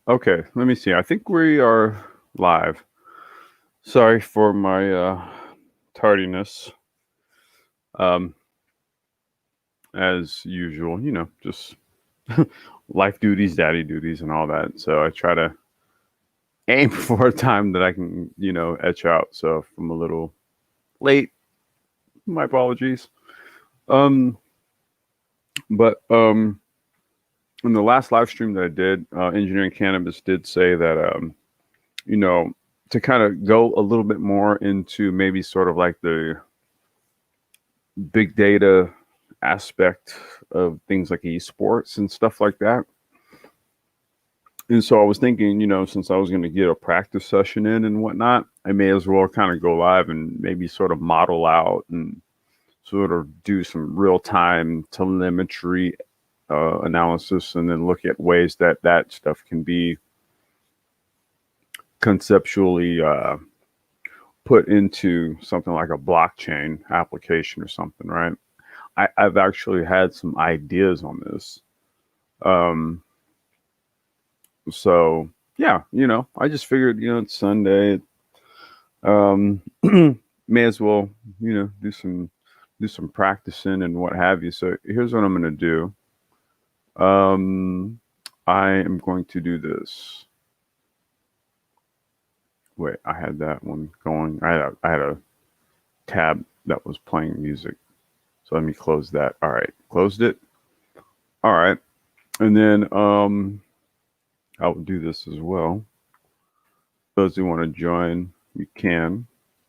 Okay, let me see. I think we are live. Sorry for my tardiness. Um, as usual, just life duties, daddy duties, and all that. So I try to aim for a time that I can, etch out. So if I'm a little late, my apologies. Um, but in the last live stream that I did, Engineering Cannabis did say that, you know, to kind of go a little bit more into maybe sort of like the big data aspect of things like esports and stuff like that. And so I was thinking, since I was going to get a practice session in and whatnot, I may as well kind of go live and maybe sort of model out and sort of do some real time telemetry analysis and then look at ways that that stuff can be conceptually put into something like a blockchain application or something, right? I've actually had some ideas on this. Um, so yeah, I just figured, it's Sunday. Um, may as well, do some practicing and what have you. So here's what I'm going to do. I am going to do this. Wait, I had that one going. I had a tab that was playing music. So let me close that. All right, closed it. All right, and then I will do this as well. Those who want to join, you can.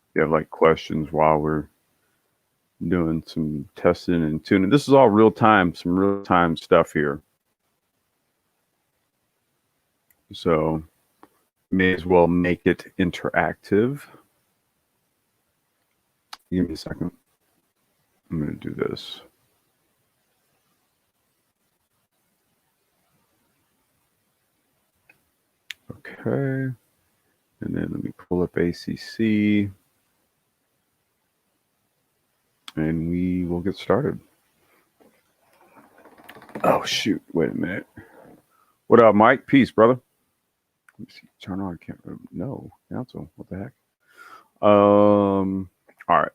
If you have like questions while we're doing some testing and tuning. This is all real time, some real time stuff here. So may as well make it interactive. Give me a second. I'm going to do this. Okay. And then let me pull up ACC. And we will get started. Oh, shoot. Wait a minute. What up, Mike? Peace, brother. Let me see. Turn on camera. No. Cancel. What the heck? All right.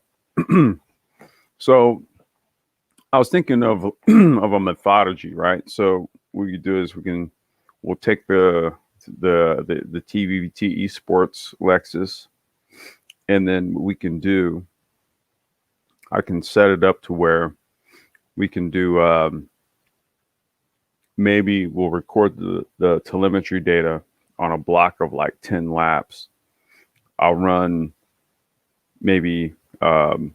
So I was thinking of of a methodology, right? So what you do is we'll take the TBBT eSports Lexus, and then I can set it up to where we can do maybe we'll record the telemetry data on a block of like 10 laps. I'll run maybe 5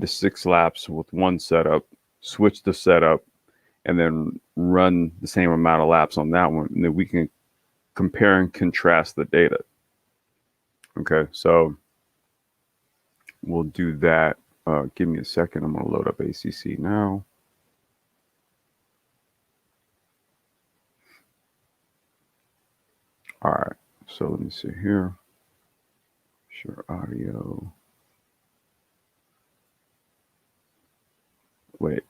to 6 laps with one setup, switch the setup, and then run the same amount of laps on that one, and then we can compare and contrast the data. Okay, so we'll do that. Give me a second. I'm going to load up ACC now. All right, so let me see here. Share audio. Wait,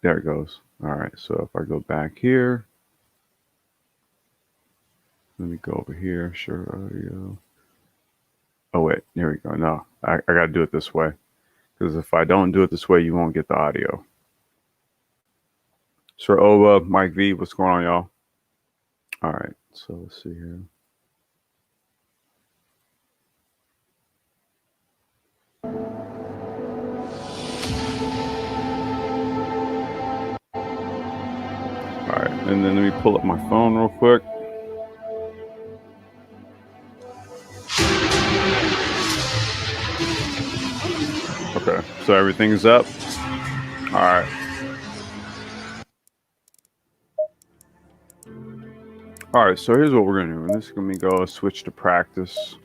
there it goes. All right, so if I go back here, let me go over here, share audio. Oh, wait, here we go. No, I got to do it this way. Because if I don't do it this way, you won't get the audio. Sir Oba, Mike V, what's going on, y'all? All right, so let's see here. All right, and then let me pull up my phone real quick. Okay, so everything's up. All right. All right, so here's what we're gonna do. This is gonna go switch to practice.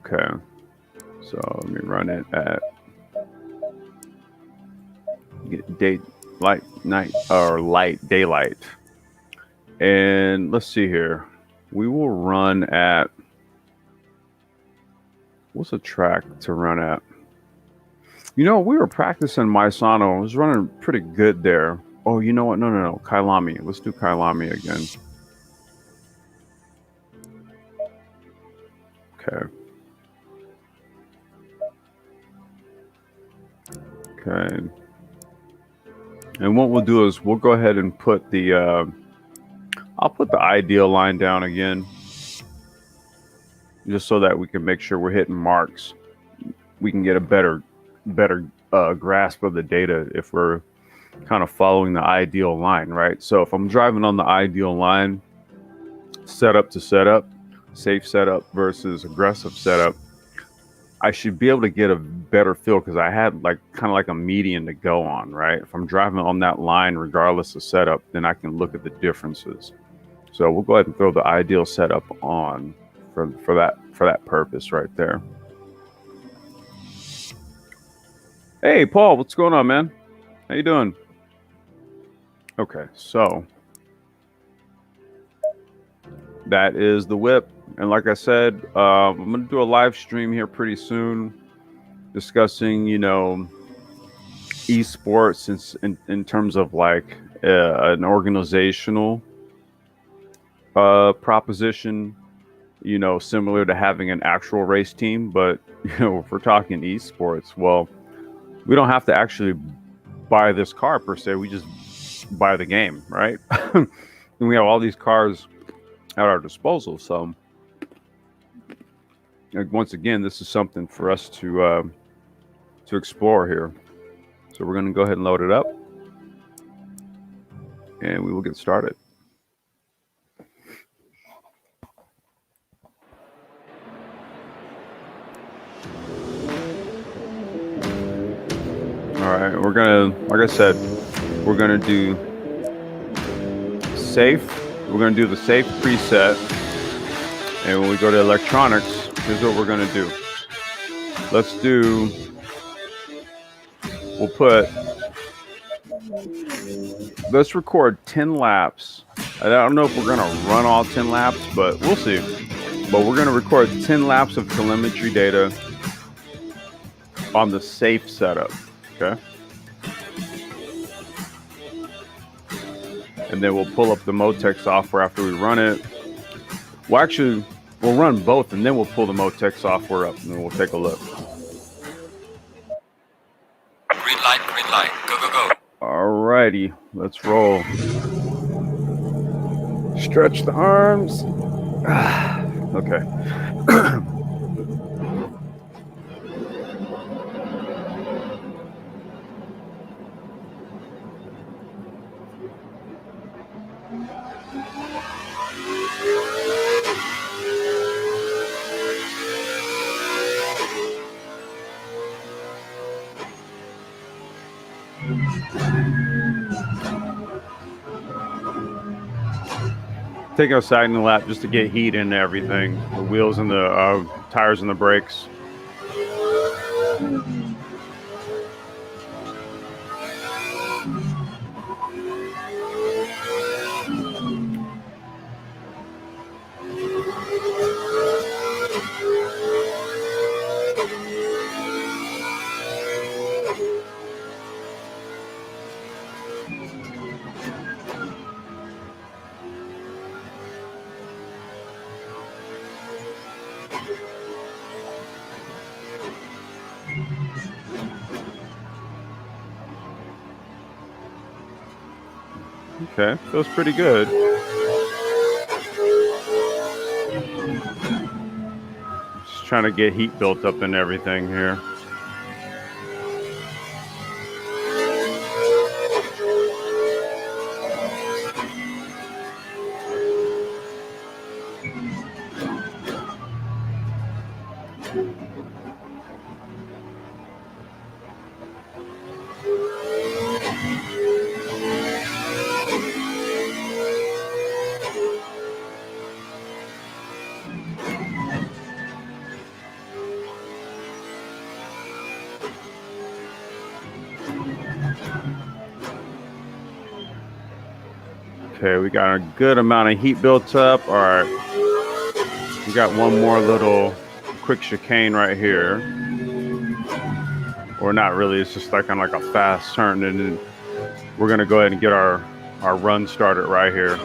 Okay, so let me run it at light daylight, and let's see here. We will run at what's a track to run at? We were practicing Misano. I was running pretty good there. Oh, you know what? No. Kailami. Let's do Kailami again. Okay. Okay. And what we'll do is we'll go ahead and put the, I'll put the ideal line down again, just so that we can make sure we're hitting marks. We can get a better grasp of the data if we're kind of following the ideal line, right? So if I'm driving on the ideal line, setup to setup, safe setup versus aggressive setup, I should be able to get a better feel because I had like kind of like a median to go on, right? If I'm driving on that line, regardless of setup, then I can look at the differences. So we'll go ahead and throw the ideal setup on for that purpose right there. Hey, Paul, what's going on, man? How you doing? Okay, so that is the whip. And like I said, I'm going to do a live stream here pretty soon discussing, you know, eSports in terms of like an organizational proposition, you know, similar to having an actual race team. But, you know, if we're talking eSports, well, we don't have to actually buy this car per se. We just buy the game, right? And we have all these cars at our disposal. So once again, this is something for us to explore here. So we're going to go ahead and load it up, and we will get started. All right, we're gonna, like I said, we're gonna do safe. We're gonna do the safe preset, and when we go to electronics, here's what we're gonna do. Let's record 10 laps. I don't know if we're gonna run all 10 laps, but we'll see. But we're gonna record 10 laps of telemetry data on the safe setup, okay? And then we'll pull up the MoTec software after we run it. Well, actually, we'll run both, and then we'll pull the MoTec software up, and then we'll take a look. Green light, go. All righty, let's roll. Stretch the arms. Okay. Taking a side in the lap just to get heat into everything. The wheels and the tires and the brakes. Okay, feels pretty good. Just trying to get heat built up in everything here. Okay, we got a good amount of heat built up. All right, we got one more little quick chicane right here. Or not really, it's just like kind of like a fast turn, and then we're going to go ahead and get our run started right here.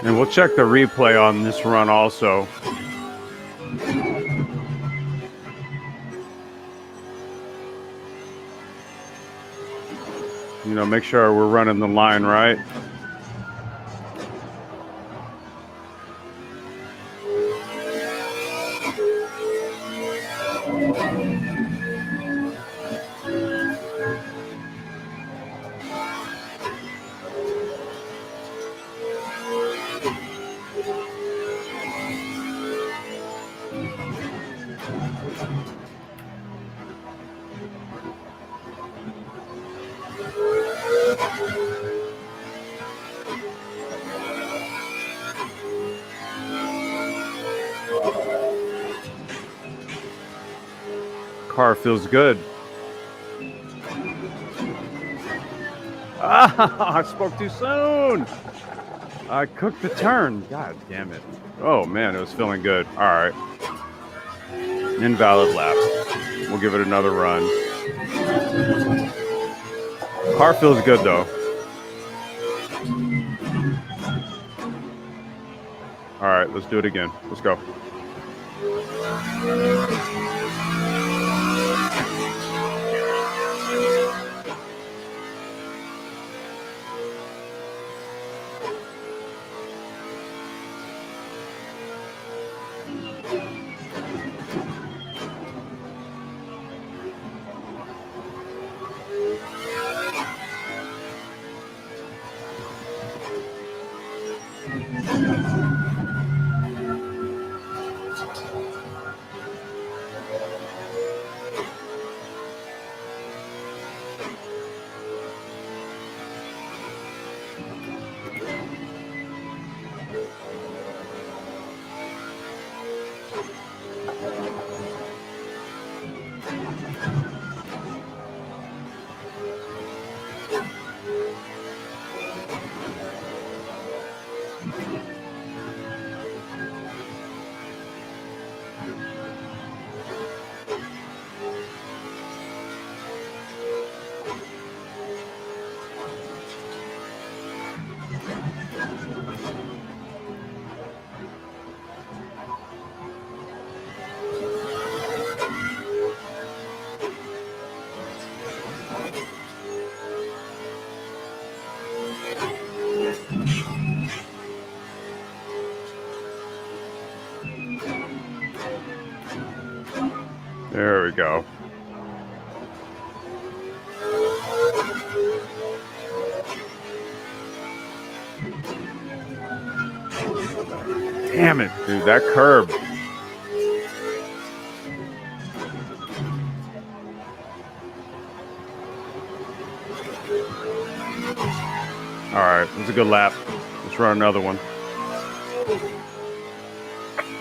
And we'll check the replay on this run also. You know, make sure we're running the line right. Car feels good. Ah, I spoke too soon. I cooked the turn. God damn it. Oh man, it was feeling good. All right. Invalid lap. We'll give it another run. Car feels good though. All right, let's do it again. Let's go. There we go. Damn it, dude, that curb. All right, it was a good lap. Let's run another one.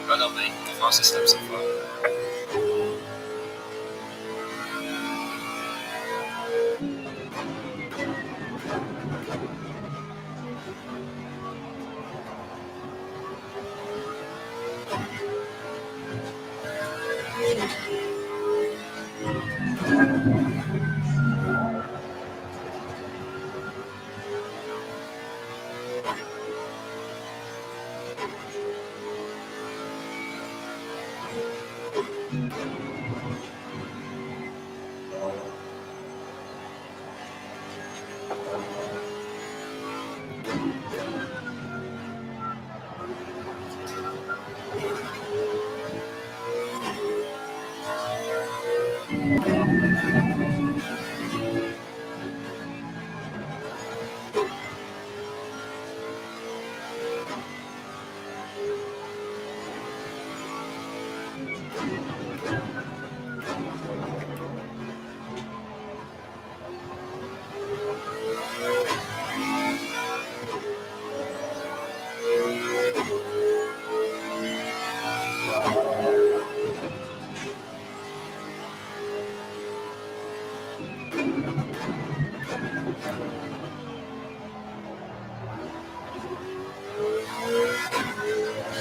Run on the fastest step so far.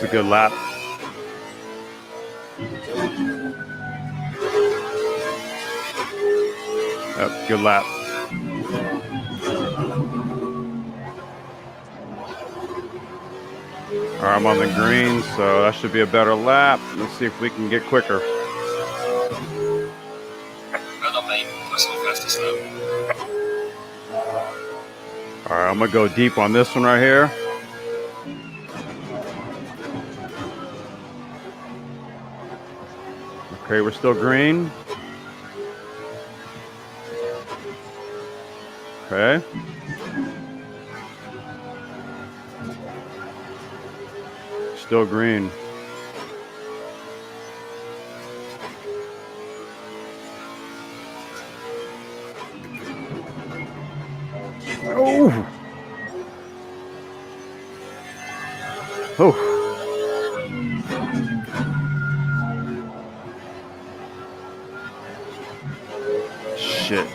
It's a good lap. Yep, good lap. All right, I'm on the green, so that should be a better lap. Let's see if we can get quicker. Run up main, personal fastest lap. All right, I'm gonna go deep on this one right here. Okay, we're still green. Okay. Still green. Oh. Oh. Shit.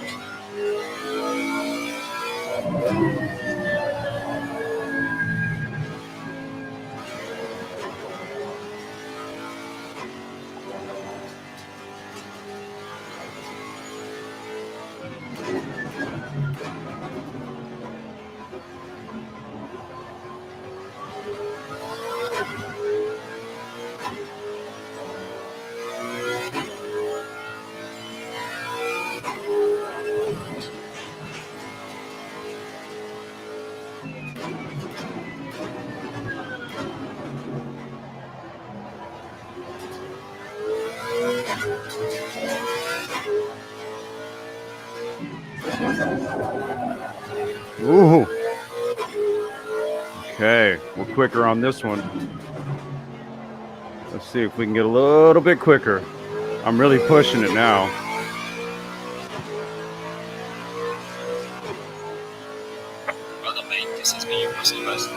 Ooh. Okay, we're quicker on this one. Let's see if we can get a little bit quicker. I'm really pushing it now. Run up main, this has been your personal best.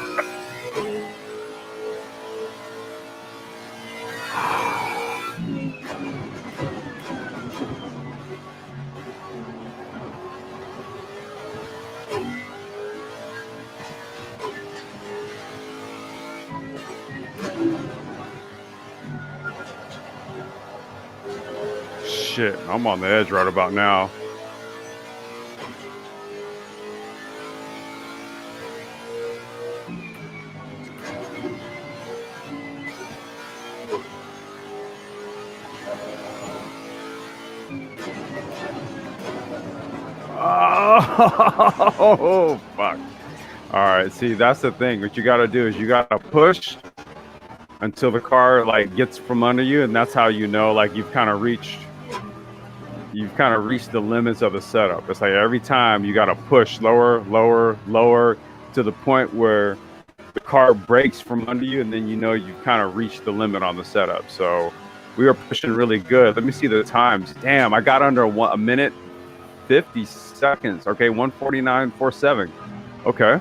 Shit, I'm on the edge right about now. Oh, fuck. All right, see, that's the thing. What you got to do is you got to push until the car like gets from under you, and that's how you know like you've kind of reached the limits of the setup. It's like every time you got to push lower, lower, lower to the point where the car breaks from under you, and then you know you've kind of reached the limit on the setup. So we were pushing really good. Let me see the times. Damn, I got under a minute 50 seconds. Okay, 1:49.47. Okay,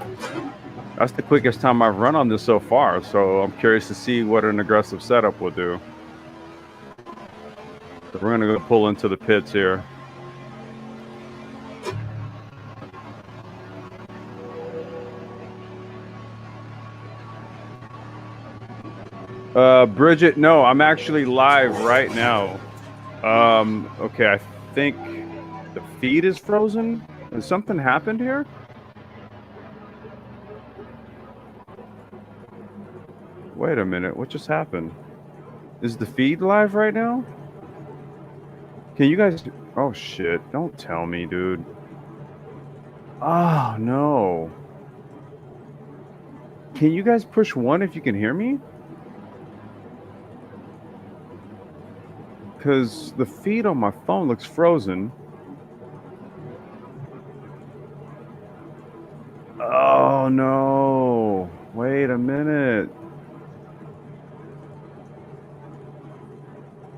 that's the quickest time I've run on this so far. So I'm curious to see what an aggressive setup will do. So we're gonna go pull into the pits here. Bridget, no, I'm actually live right now. Okay, I think the feed is frozen. Has something happened here? Wait a minute, what just happened? Is the feed live right now? Can you guys... Oh shit, don't tell me, dude. Oh no. Can you guys push 1 if you can hear me? Because the feed on my phone looks frozen. Oh no. Wait a minute.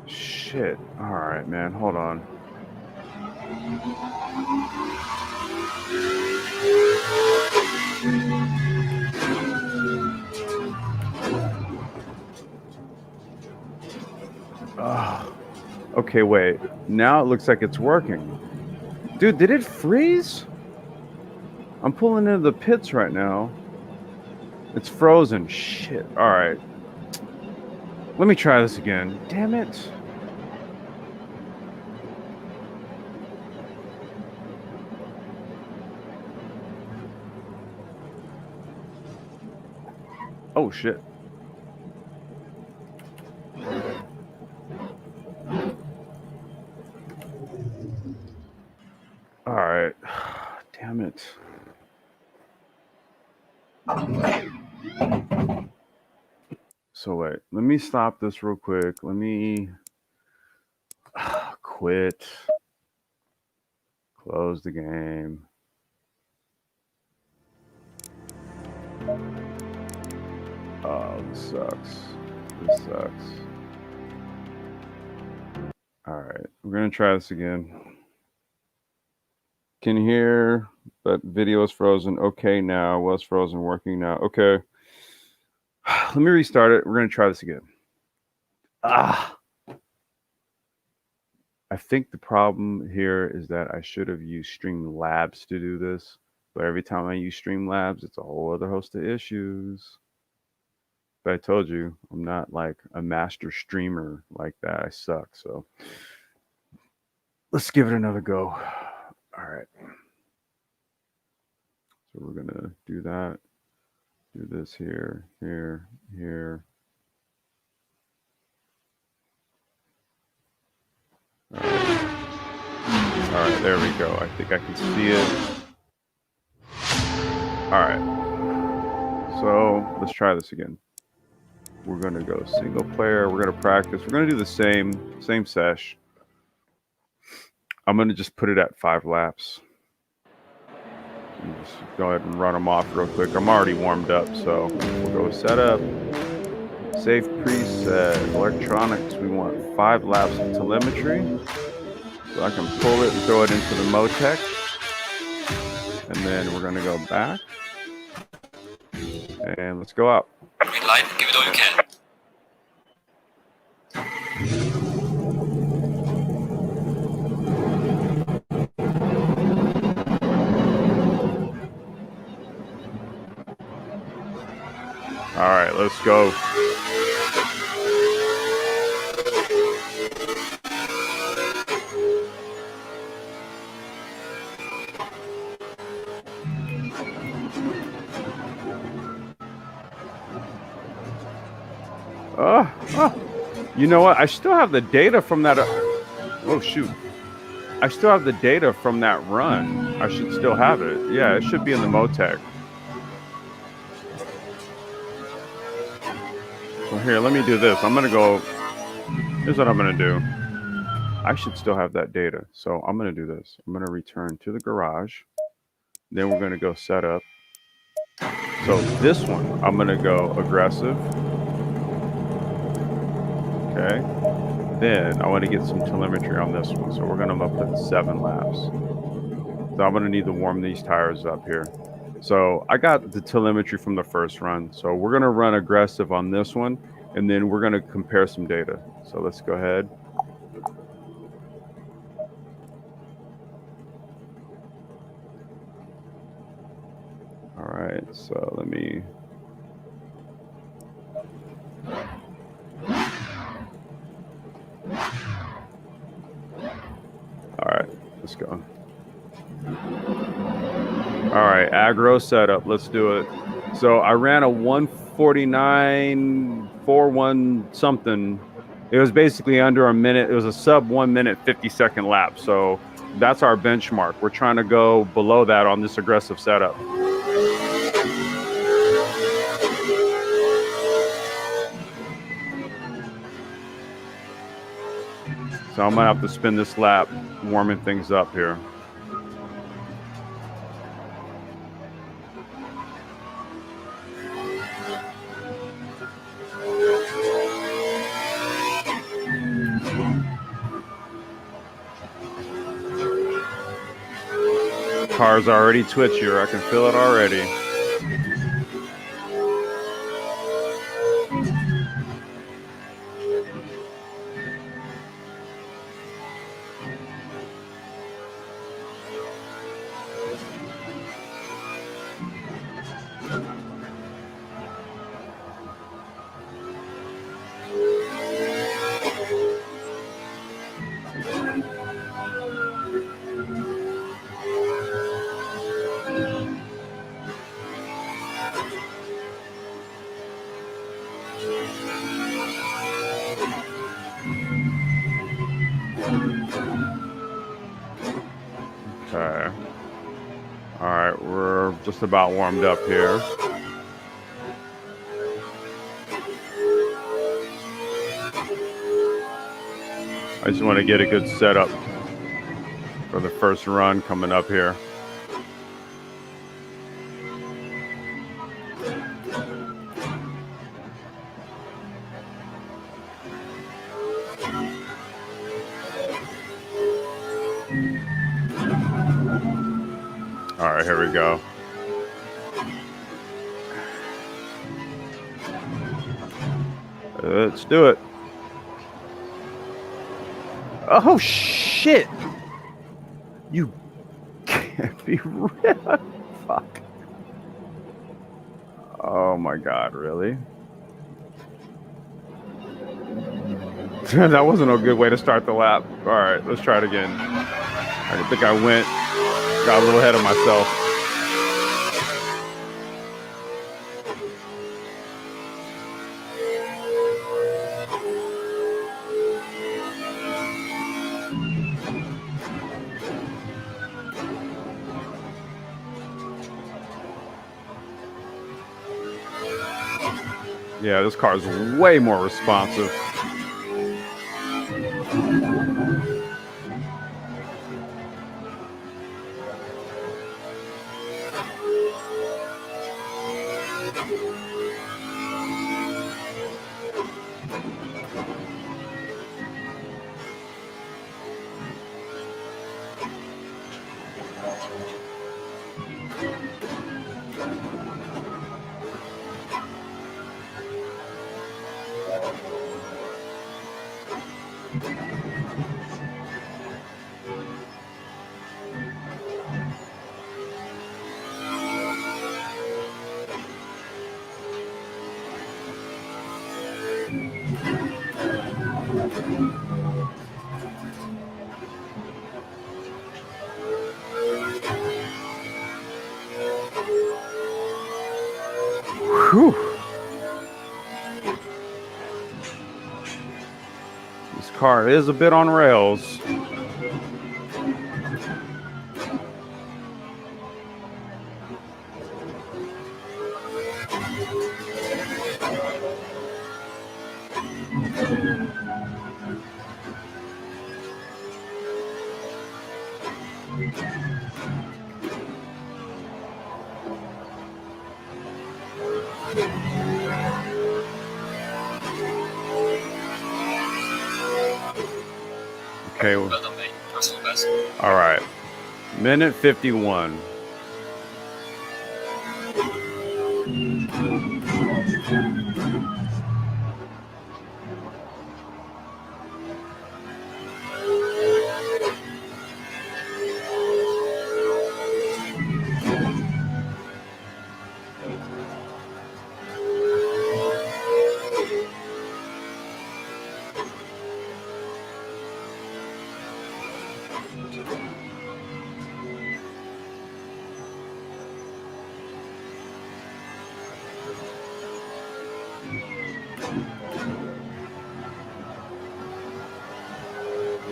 Shit. All right, man. Hold on. Okay, wait. Now it looks like it's working. Dude, did it freeze? I'm pulling into the pits right now. It's frozen. Shit. All right. Let me try this again. Damn it. Oh, shit. All right. Damn it. So wait, let me stop this real quick. Let me quit. Close the game. Oh, this sucks. This sucks. All right, we're gonna try this again. Can hear, but video is frozen. Okay, now was frozen, working now. Okay. Let me restart it. We're gonna try this again. I think the problem here is that I should have used Streamlabs to do this, but every time I use Streamlabs, it's a whole other host of issues. But I told you, I'm not like a master streamer like that. I suck. So let's give it another go. All right. So we're gonna do that. Do this here, here, here. All right, there we go. I think I can see it. All right. So let's try this again. We're gonna go single player. We're gonna practice. We're gonna do the same sesh. I'm gonna just put it at 5 laps. Just go ahead and run them off real quick. I'm already warmed up, so we'll go setup. Save preset, electronics. We want 5 laps of telemetry. So I can pull it and throw it into the MoTec. And then we're gonna go back. And let's go out. Green light, give it all you can. All right, let's go. You know what? I still have the data from that. Oh, shoot. I still have the data from that run. I should still have it. Yeah, it should be in the MoTec. Well, here, let me do this. I'm going to go. Here's what I'm going to do. I should still have that data. So I'm going to do this. I'm going to return to the garage. Then we're going to go set up. So this one, I'm going to go aggressive. Okay. Then I want to get some telemetry on this one. So we're going to put 7 laps. So I'm going to need to warm these tires up here. So I got the telemetry from the first run. So we're going to run aggressive on this one. And then we're going to compare some data. So let's go ahead. All right. So let me. All right, let's go. All right, aggro setup. Let's do it. So I ran a 1:49.41 something. It was basically under a minute. It was a sub 1 minute 50-second lap. So that's our benchmark. We're trying to go below that on this aggressive setup. So I'm gonna have to spin this lap warming things up here. Car's already twitchier. I can feel it already. Okay. All right, we're just about warmed up here. I just want to get a good setup for the first run coming up here. All right, here we go. Let's do it. Oh, shit. You can't be real. Fuck. Oh, my God, really? That wasn't a good way to start the lap. All right, let's try it again. I think I got a little ahead of myself. Yeah, this car is way more responsive. Whew. This car is a bit on rails. Okay. Well done, mate. Personal best. All right. Minute 51.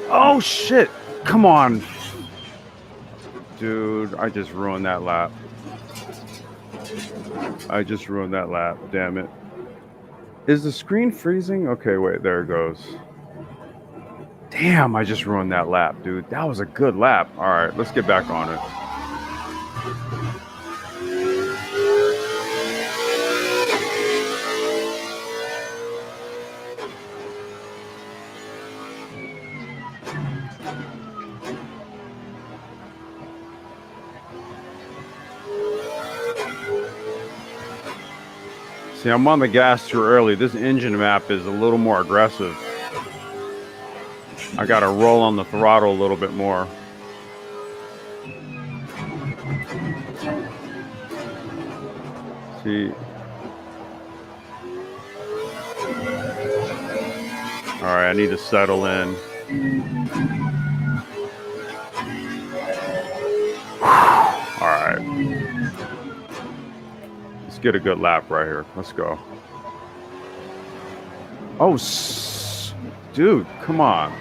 Oh, shit. Come on. Dude, I just ruined that lap. Damn it. Is the screen freezing? Okay, wait, there it goes. Damn, I just ruined that lap, dude. That was a good lap. All right, let's get back on it. See, I'm on the gas too early. This engine map is a little more aggressive. I got to roll on the throttle a little bit more. See. All right, I need to settle in. All right. Let's get a good lap right here. Let's go. Oh, dude, come on.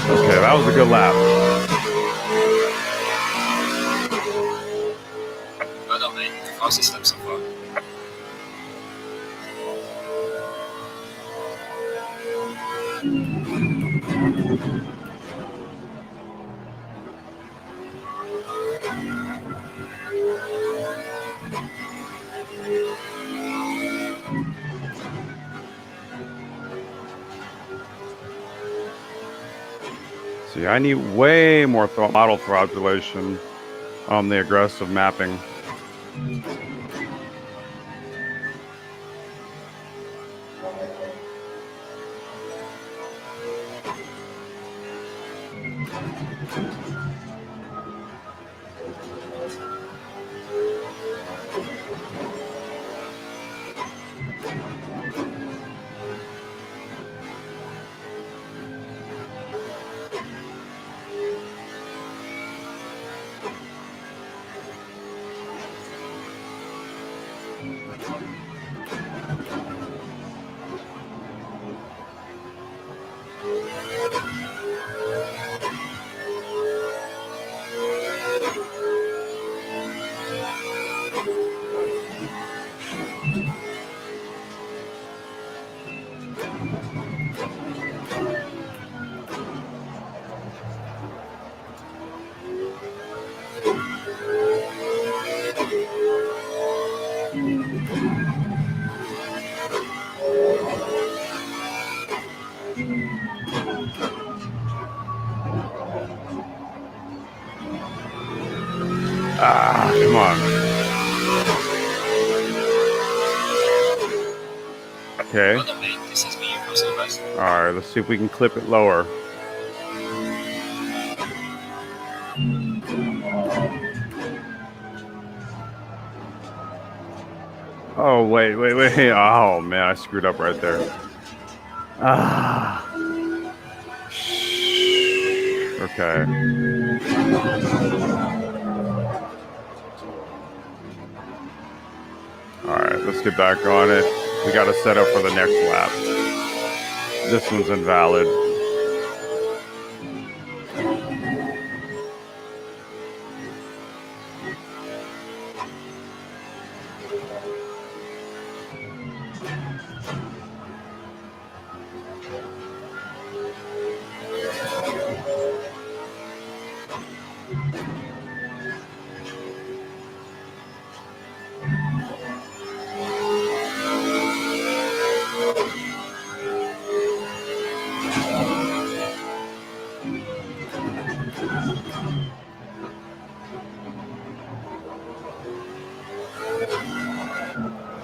Okay, that was a good lap. Well done, mate. Fastest lap so far. See, I need way more model throttlation on the aggressive mapping. Ah, come on. Okay. Well done, mate. This has been your personal best. All right, let's see if we can clip it lower. Oh, wait. Oh, man, I screwed up right there. Ah. Okay. All right, let's get back on it. We got to set up for the next lap. This one's invalid.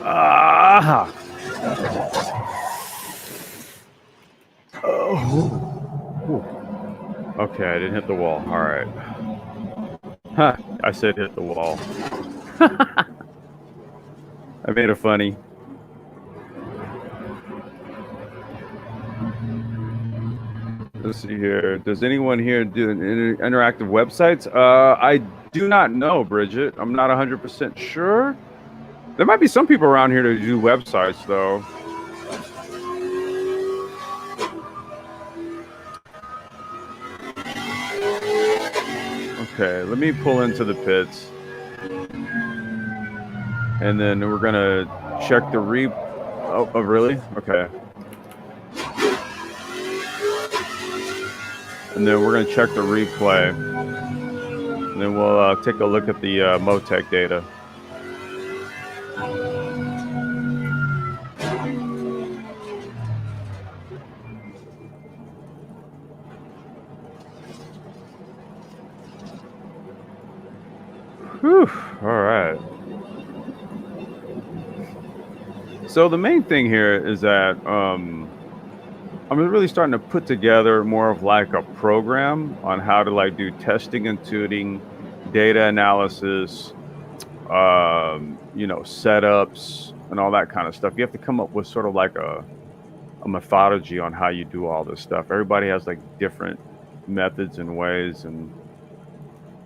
Ah! Oh. Okay, I didn't hit the wall. All right. Huh, I said hit the wall. I made it funny. Let's see here. Does anyone here do interactive websites? I do not know, Bridget. I'm not 100% sure. There might be some people around here that do websites, though. Okay, let me pull into the pits. And then we're going to check the Oh, really? Okay. And then we're going to check the replay. And then we'll take a look at the MoTec data. Whew. All right. So the main thing here is that I'm really starting to put together more of like a program on how to like do testing and tuning, data analysis, setups and all that kind of stuff. You have to come up with sort of like a methodology on how you do all this stuff. Everybody has like different methods and ways, and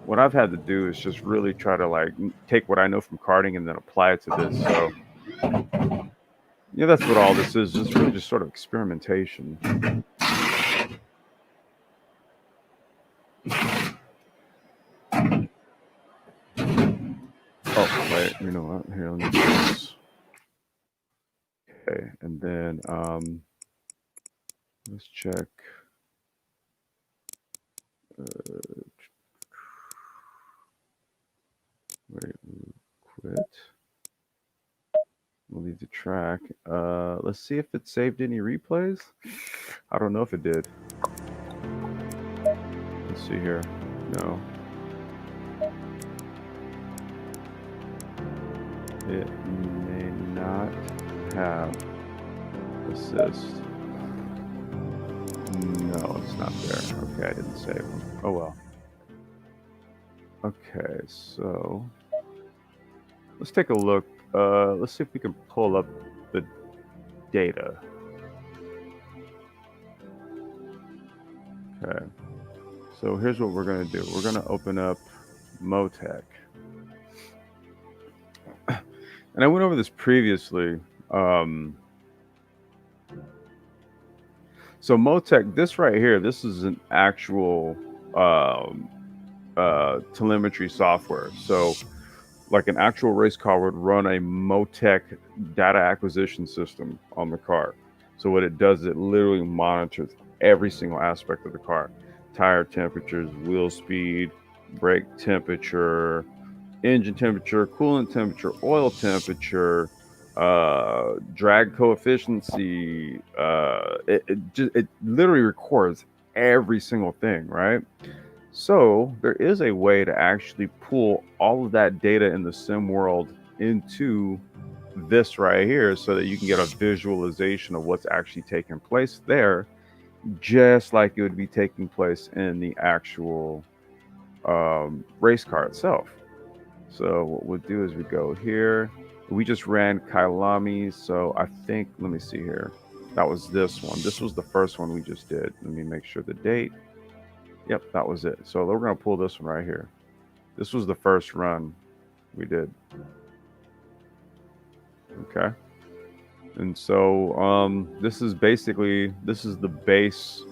what I've had to do is just really try to like take what I know from karting and then apply it to this. So yeah, that's what all this is. It's really just sort of experimentation. Oh, wait, you know what? Here, let me do this. Okay, and then let's check. Wait, quit. We'll leave the track. Let's see if it saved any replays. I don't know if it did. Let's see here. No. It may not have assist. No, it's not there. Okay, I didn't save them. Oh well. Okay, so let's take a look. Let's see if we can pull up the data. Okay, so here's what we're going to do. We're going to open up MoTec. And I went over this previously. So MoTec, this right here, this is an actual telemetry software. So like an actual race car would run a MoTec data acquisition system on the car. So what it does is it literally monitors every single aspect of the car: tire temperatures, wheel speed, brake temperature, engine temperature, coolant temperature, oil temperature, drag coefficiency. It literally records every single thing, right? So there is a way to actually pull all of that data in the sim world into this right here so that you can get a visualization of what's actually taking place there, just like it would be taking place in the actual race car itself. So what we'll do is we go here. We just ran Kailami. So I think, let me see here. That was this one. This was the first one we just did. Let me make sure the date. Yep, that was it. So we're going to pull this one right here. This was the first run we did. Okay. And so this is the base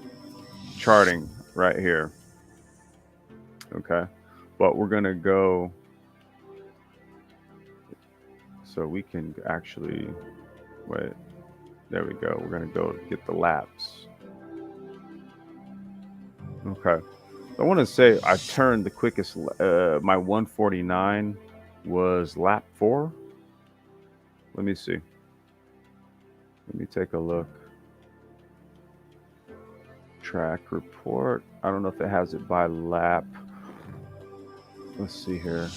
charting right here. Okay. But we're going to go, so we can actually, wait, there we go. We're going to go get the laps. Okay. I want to say I turned the quickest, my 149 was lap 4. Let me see. Let me take a look. Track report. I don't know if it has it by lap. Let's see here.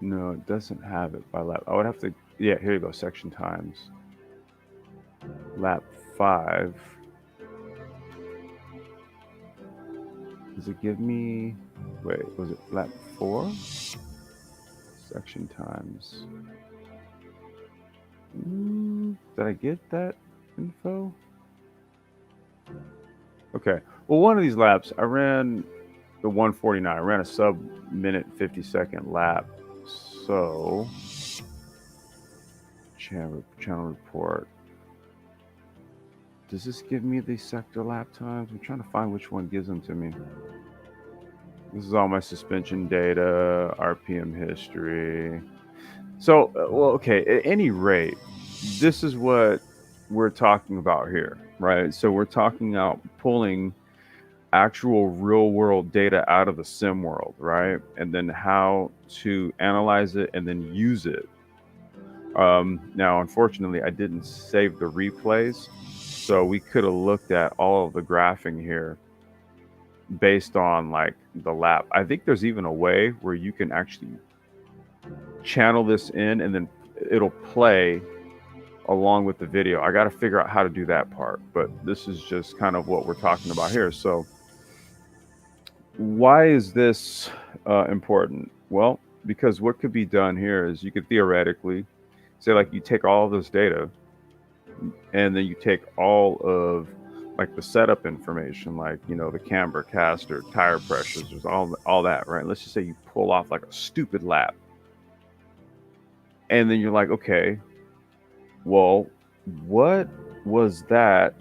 No, it doesn't have it by lap. I would have to. Yeah, here you go. Section times. Lap 5. Does it give me? Wait, was it lap 4? Section times. Did I get that info? Okay. Well, one of these laps, I ran the 149. I ran a sub minute 50-second lap. So, channel report. Does this give me the sector lap times? I'm trying to find which one gives them to me. This is all my suspension data, RPM history. So, well, okay, at any rate, this is what we're talking about here, right? So we're talking about pulling actual real world data out of the sim world, right? And then how to analyze it and then use it. Now, unfortunately, I didn't save the replays, so we could have looked at all of the graphing here based on like the lap. I think there's even a way where you can actually channel this in and then it'll play along with the video. I got to figure out how to do that part, but this is just kind of what we're talking about here. So, why is this important? Well, because what could be done here is you could theoretically say, like, you take all of this data and then you take all of like the setup information, like, you know, the camber, caster, tire pressures, there's all that, right? Let's just say you pull off like a stupid lap, and then you're like, okay, well, what was that?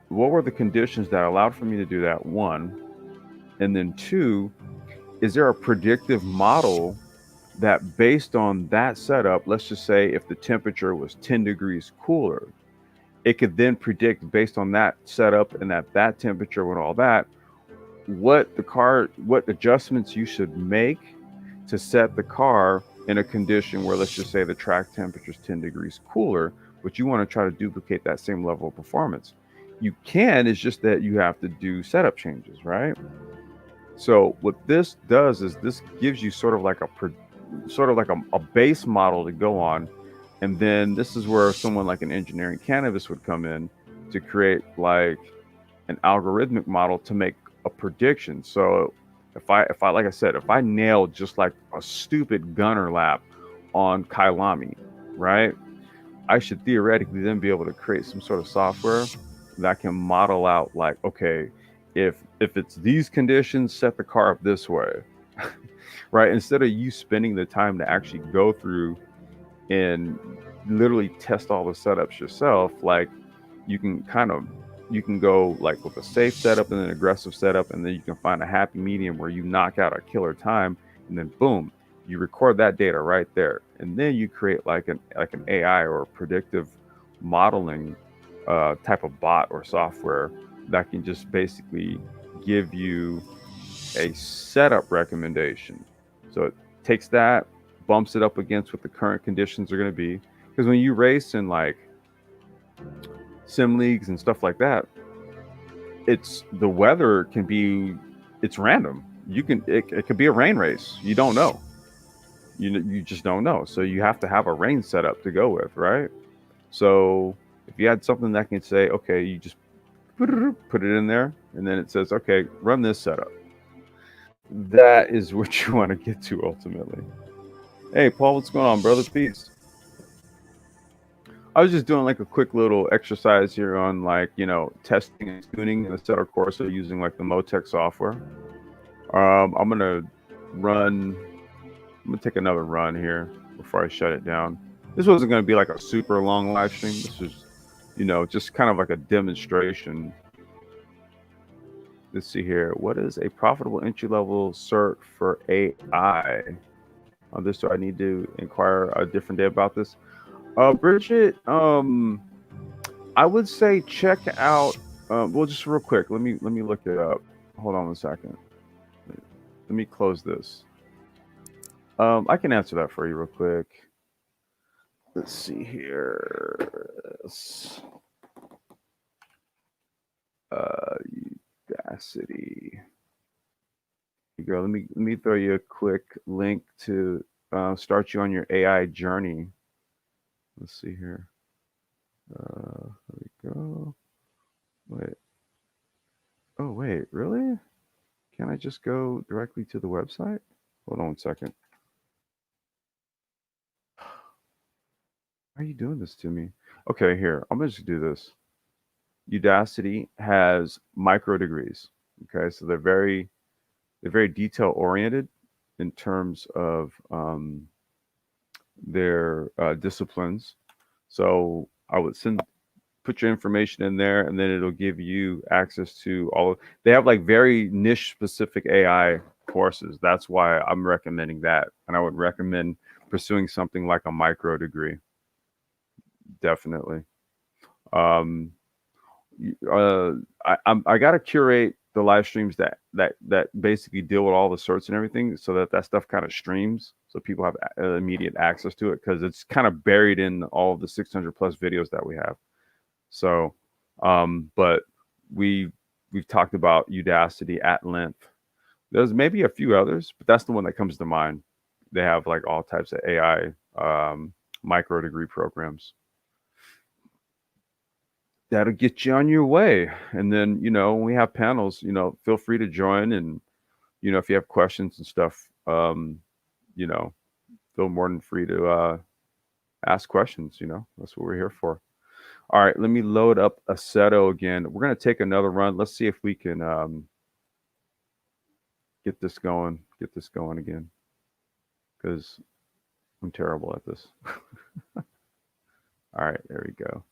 What were the conditions that allowed for me to do that? One, and then two, is there a predictive model that based on that setup, let's just say if the temperature was 10 degrees cooler, it could then predict based on that setup and at that temperature and all that, what adjustments you should make to set the car in a condition where, let's just say, the track temperature is 10 degrees cooler, but you want to try to duplicate that same level of performance. You can, it's just that you have to do setup changes, right? So what this does is this gives you sort of like a base model to go on, and then this is where someone like an engineering cannabis would come in to create like an algorithmic model to make a prediction. So if I like I said, if I nail just like a stupid gunner lap on Kailami, right? I should theoretically then be able to create some sort of software that can model out like, okay, if it's these conditions, set the car up this way. Right? Instead of you spending the time to actually go through and literally test all the setups yourself, like you can go like with a safe setup and an aggressive setup, and then you can find a happy medium where you knock out a killer time, and then boom, you record that data right there, and then you create like an AI or a predictive modeling type of bot or software that can just basically give you a setup recommendation. So it takes that, bumps it up against what the current conditions are going to be. Because when you race in like sim leagues and stuff like that, it's the weather can be it's random. It could be a rain race. You don't know. You just don't know. So you have to have a rain setup to go with, right? So if you had something that can say, okay, you just put it in there, and then it says, okay, run this setup. That is what you want to get to ultimately. Hey, Paul, what's going on, brother? Peace. I was just doing like a quick little exercise here on like, you know, testing and tuning in the setter course using like the MoTec software. I'm gonna run. I'm gonna take another run here before I shut it down. This wasn't gonna be like a super long live stream. This was, you know, just kind of like a demonstration. Let's see here. What is a profitable entry level cert for AI? On this, do I need to inquire a different day about this? Bridget, I would say check out. Well, just real quick, let me look it up. Hold on a second. Let me close this. I can answer that for you real quick. Let's see here. Udacity. Girl, let me throw you a quick link to start you on your AI journey. Let's see here. There we go. Wait. Oh, wait, really? Can I just go directly to the website? Hold on 1 second. Why are you doing this to me? Okay, here. I'm gonna just do this. Udacity has micro degrees. Okay, so they're very detail oriented in terms of their disciplines. So I would put your information in there, and then it'll give you access to all of. They have like very niche specific AI courses. That's why I'm recommending that, and I would recommend pursuing something like a micro degree. Definitely. Um, I got to curate the live streams that basically deal with all the certs and everything, so that stuff kind of streams, so people have immediate access to it, because it's kind of buried in all of the 600 plus videos that we have. So, but we've talked about Udacity at length. There's maybe a few others, but that's the one that comes to mind. They have like all types of AI micro degree programs that'll get you on your way. And then, when we have panels, feel free to join. And, if you have questions and stuff, feel more than free to ask questions. That's what we're here for. All right, let me load up Assetto again. We're going to take another run. Let's see if we can get this going again, because I'm terrible at this. All right, there we go.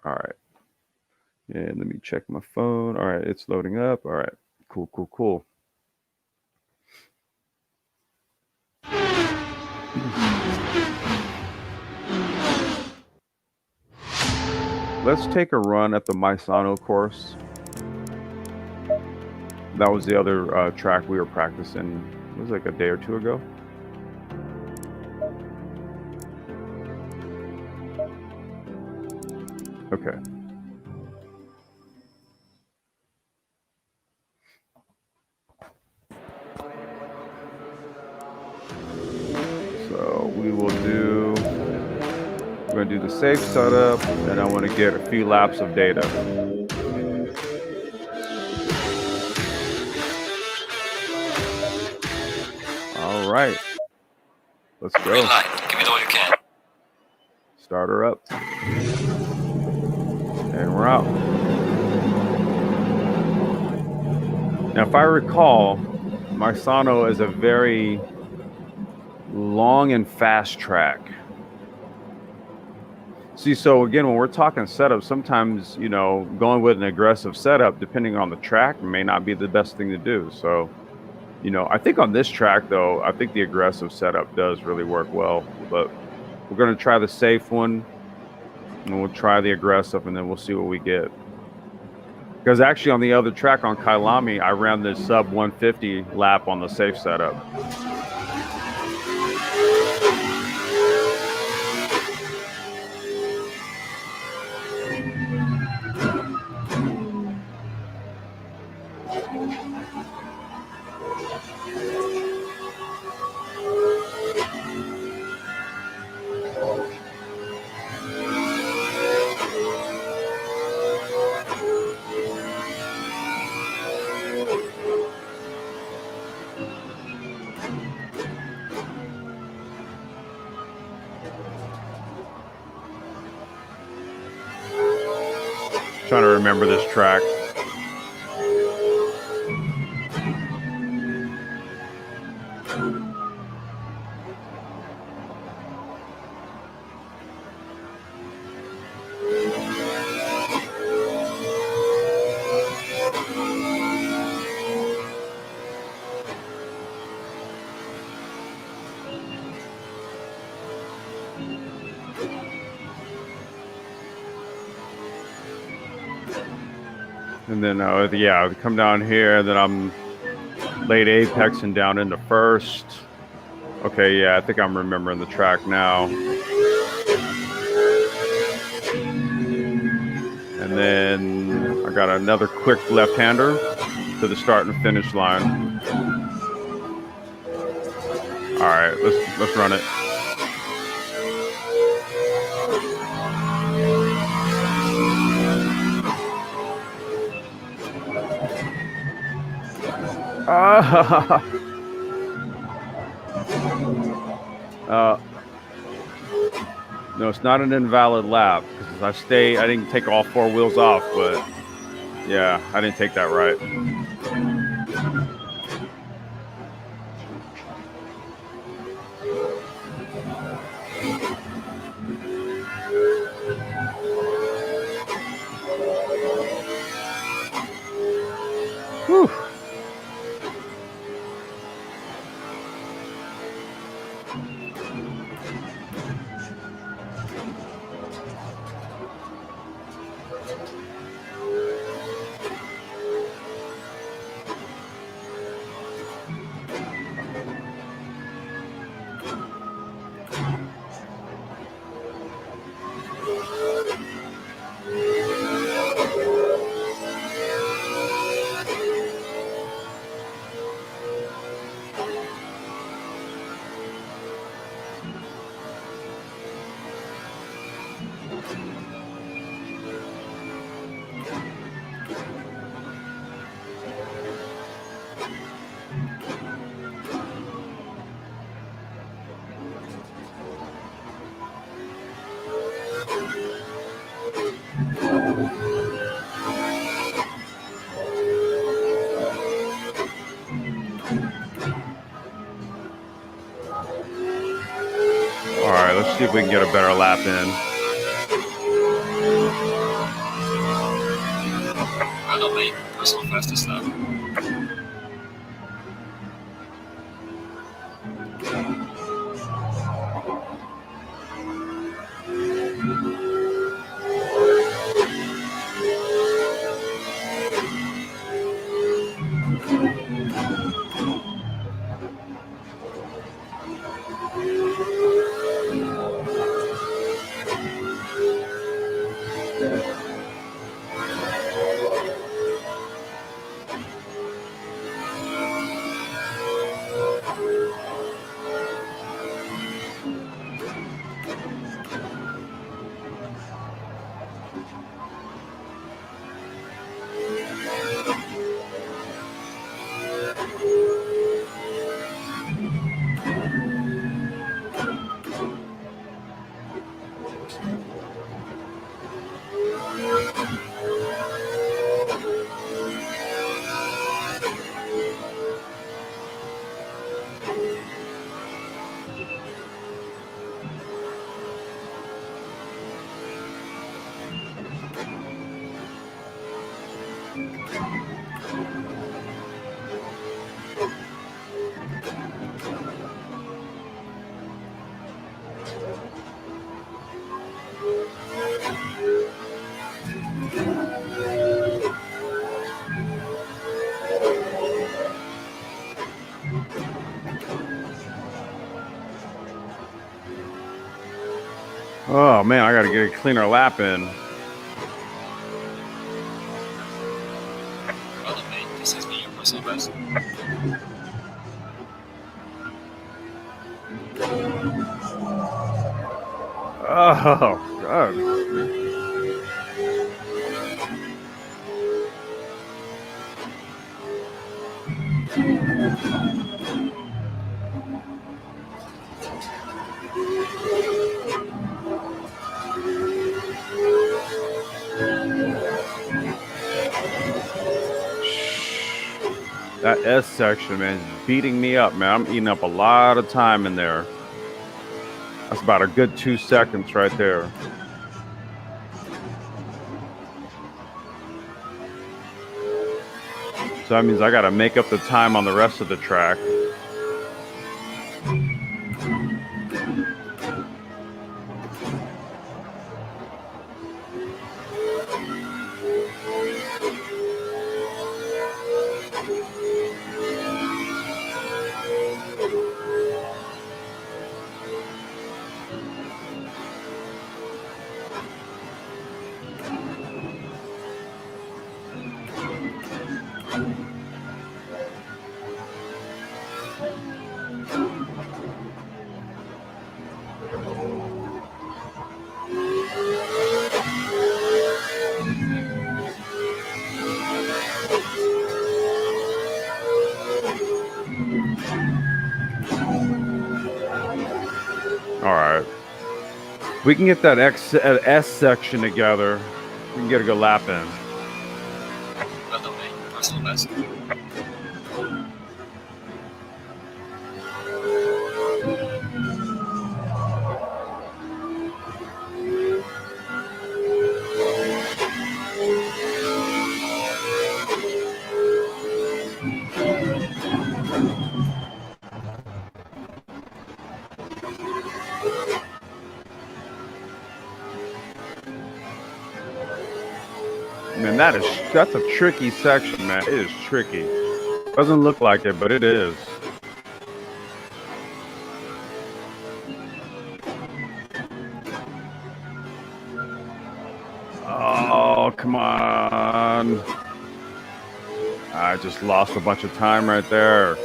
All right. And let me check my phone. All right, it's loading up. All right, cool. Let's take a run at the Misano course. That was the other track we were practicing. It was like a day or two ago. Okay. So we're going to do the safe setup, and I want to get a few laps of data. All right. Let's go. Green light. Give it all you can. Start her up. And we're out. Now, if I recall, Misano is a very long and fast track. See, so again, when we're talking setup, sometimes, going with an aggressive setup, depending on the track, may not be the best thing to do. So, I think on this track, though, I think the aggressive setup does really work well. But we're going to try the safe one, and we'll try the aggressive, and then we'll see what we get. Because actually on the other track on Kailami, I ran this sub 150 lap on the safe setup. Trying to remember this track. And then, yeah, I come down here, and then I'm late apexing down into first. Okay, yeah, I think I'm remembering the track now. And then I got another quick left-hander to the start and finish line. All right, let's run it. No, it's not an invalid lap because I didn't take all 4 wheels off, but yeah, I didn't take that right. Whew. All right, let's see if we can get a better lap in. Well done, mate. Personal fastest lap. Oh man, I got to get a cleaner lap in. Well done, mate. This has been your personal best. Oh God. That S section, man, is beating me up, man. I'm eating up a lot of time in there. That's about a good 2 seconds right there. So that means I got to make up the time on the rest of the track. we can get that S section together, we can get a good lap in. Brother mate, personal best. Man, that's a tricky section, man. It is tricky. Doesn't look like it, but it is. Oh, come on. I just lost a bunch of time right there.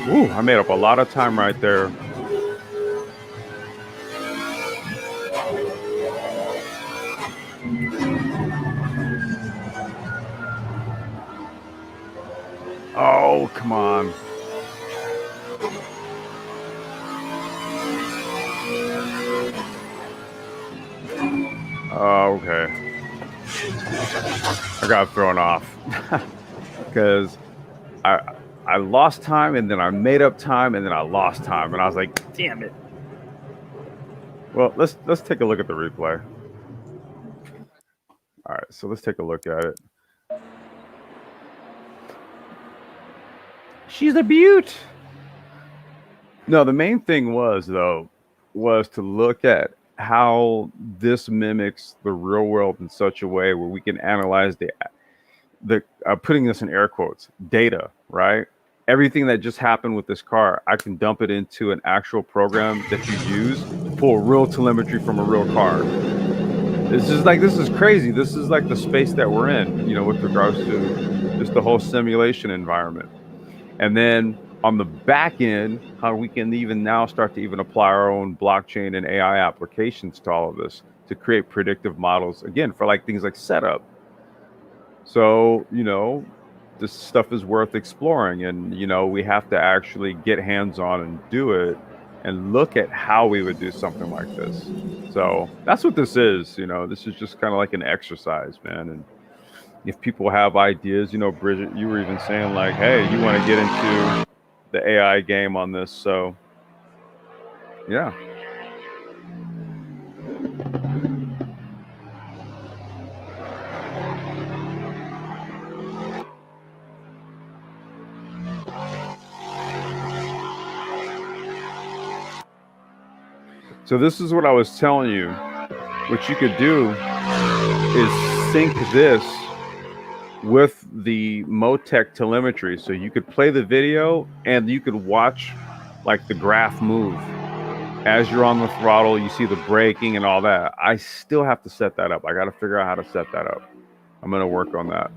Ooh, I made up a lot of time right there. Oh, come on. Oh, okay. I got thrown off because I lost time, and then I made up time, and then I lost time, and I was like, damn it. Well, let's take a look at the replay. All right, so let's take a look at it. She's a beaut. No, the main thing was to look at how this mimics the real world in such a way where we can analyze the putting this in air quotes, data, right? Everything that just happened with this car, I can dump it into an actual program that you use to pull real telemetry from a real car. This is crazy. This is like the space that we're in, with regards to just the whole simulation environment. And then on the back end, how we can even now start to even apply our own blockchain and AI applications to all of this to create predictive models, again, for like things like setup. So, this stuff is worth exploring, and, we have to actually get hands-on and do it and look at how we would do something like this. So that's what this is. This is just kind of like an exercise, man. And if people have ideas, Bridget, you were even saying like, hey, you want to get into the AI game on this. So yeah. So this is what I was telling you. What you could do is sync this with the MoTec telemetry. So you could play the video and you could watch like the graph move. As you're on the throttle, you see the braking and all that. I still have to set that up. I got to figure out how to set that up. I'm going to work on that.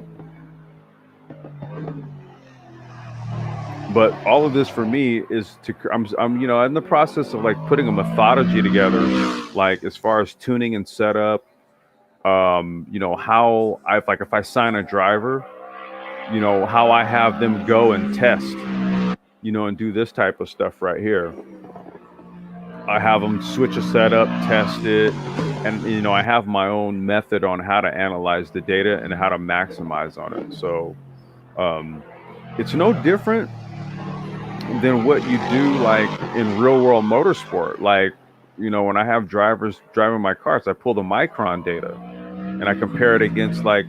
But all of this for me is I'm in the process of like putting a methodology together, like as far as tuning and setup, how if I sign a driver, how I have them go and test, and do this type of stuff right here. I have them switch a setup, test it, and I have my own method on how to analyze the data and how to maximize on it. So it's no different than what you do like in real world motorsport. Like, when I have drivers driving my cars, I pull the micron data and I compare it against one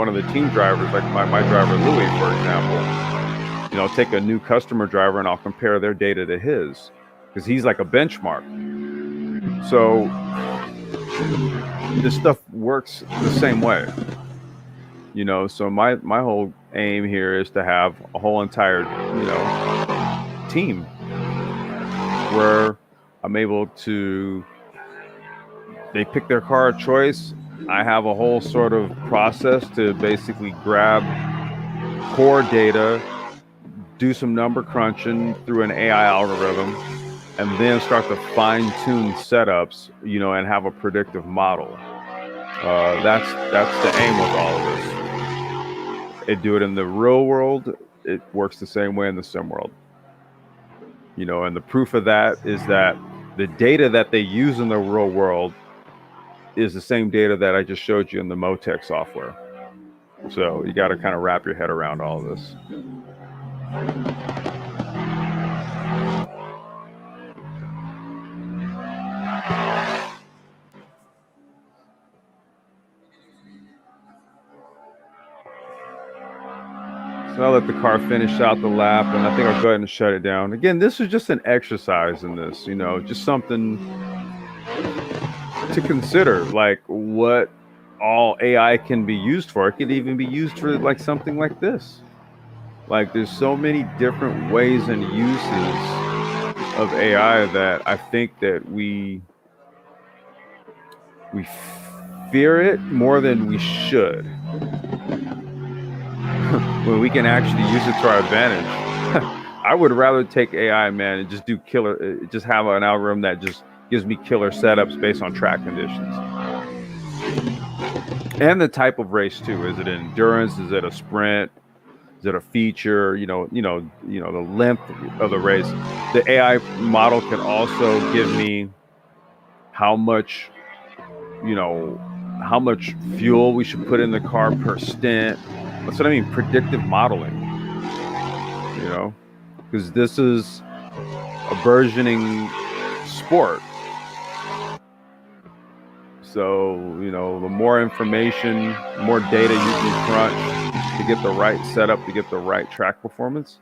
of the team drivers, like my driver Louis, for example. Take a new customer driver and I'll compare their data to his, because he's like a benchmark. So this stuff works the same way. So my whole aim here is to have a whole entire, team where I'm able to, they pick their car of choice. I have a whole sort of process to basically grab core data, do some number crunching through an AI algorithm, and then start to fine-tune setups, and have a predictive model. That's the aim with all of this. They do it in the real world. It works the same way in the sim world. And the proof of that is that the data that they use in the real world is the same data that I just showed you in the MoTec software. So you got to kind of wrap your head around all of this. So I'll let the car finish out the lap, and I think I'll go ahead and shut it down. Again, this is just an exercise in this, just something to consider, like what all AI can be used for. It could even be used for like something like this. Like there's so many different ways and uses of AI that I think that we fear it more than we should. When we can actually use it to our advantage. I would rather take AI, man, and just do just have an algorithm that just gives me killer setups based on track conditions. And the type of race too. Is it endurance? Is it a sprint? Is it a feature? The length of the race. The AI model can also give me how much fuel we should put in the car per stint. That's what I mean, predictive modeling. Because this is a burgeoning sport. So, the more information, more data you can crunch to get the right setup, to get the right track performance,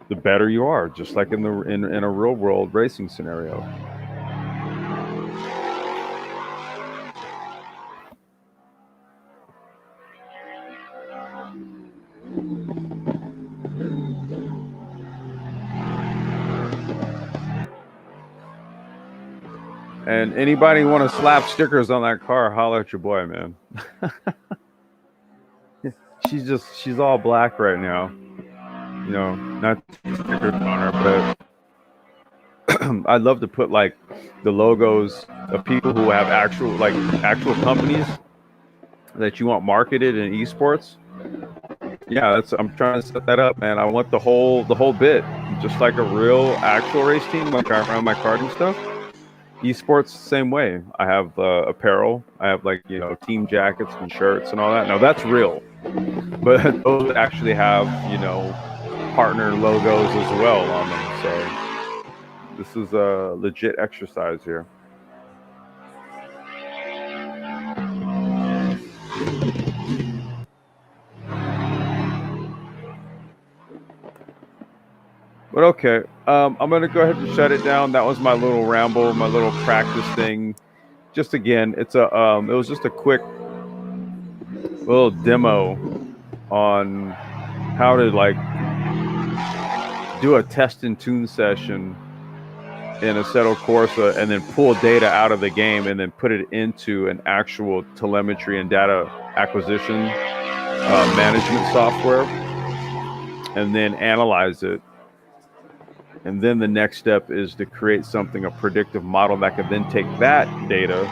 the better you are, just like in a real world racing scenario. And anybody want to slap stickers on that car, holler at your boy, man. She's all black right now. Not stickers on her, but I'd love to put like the logos of people who have actual companies that you want marketed in eSports. Yeah, I'm trying to set that up, man. I want the whole bit, just like a real actual race team, like I run my karting stuff. eSports, same way. I have apparel. I have team jackets and shirts and all that. Now that's real, but those actually have partner logos as well on them. So this is a legit exercise here. But okay, I'm gonna go ahead and shut it down. That was my little ramble, my little practice thing. Just again, it was just a quick little demo on how to do a test and tune session in Assetto Corsa and then pull data out of the game and then put it into an actual telemetry and data acquisition management software and then analyze it. And then the next step is to create a predictive model that could then take that data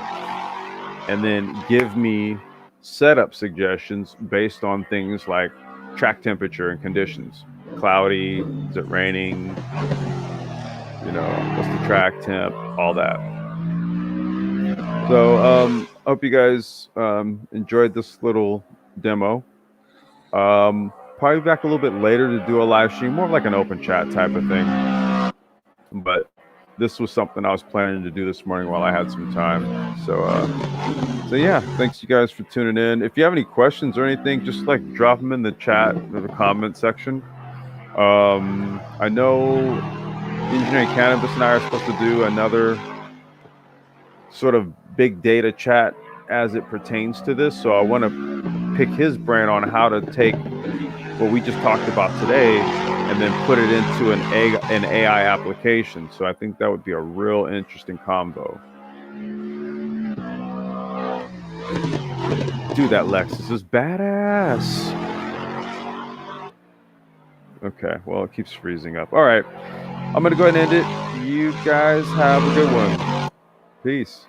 and then give me setup suggestions based on things like track temperature and conditions. Cloudy, is it raining? What's the track temp? All that. So hope you guys enjoyed this little demo. Probably back a little bit later to do a live stream, more like an open chat type of thing. But this was something I was planning to do this morning while I had some time. So yeah, thanks you guys for tuning in. If you have any questions or anything, just drop them in the chat or the comment section. I know Engineering Cannabis and I are supposed to do another sort of big data chat as it pertains to this. So I want to pick his brain on how to take what we just talked about today and then put it into an AI application. So I think that would be a real interesting combo. Dude, that Lexus is badass. Okay, well, it keeps freezing up. All right, I'm going to go ahead and end it. You guys have a good one. Peace.